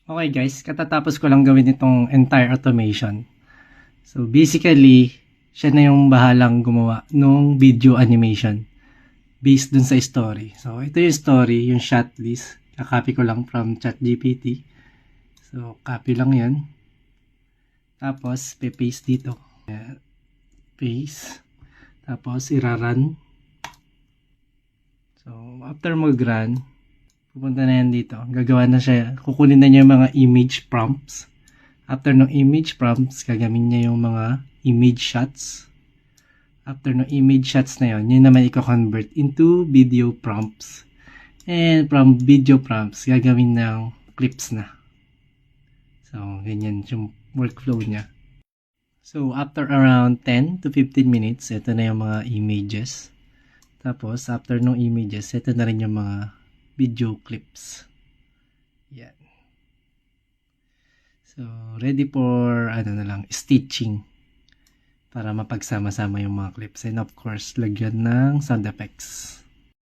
Okay guys, katatapos ko lang gawin itong entire automation. So basically, siya na yung bahalang gumawa nung video animation based dun sa story. So ito yung story, yung shot list. Kakopy ko lang from ChatGPT. So copy lang yan. Tapos paste dito. Paste. Tapos irarun. So after mag-run, pupunta na yan dito. Gagawa na siya. Kukunin na niya yung mga image prompts. After ng image prompts, gagawin niya yung mga image shots. After ng image shots na yun, yun naman i-convert into video prompts. And from video prompts, gagawin ng clips na. So, ganyan yung workflow niya. So, after around 10 to 15 minutes, ito na yung mga images. Tapos, after ng images, ito na rin yung mga video clips. Yan. So, ready for, stitching. Para mapagsama-sama yung mga clips. And of course, lagyan ng sound effects.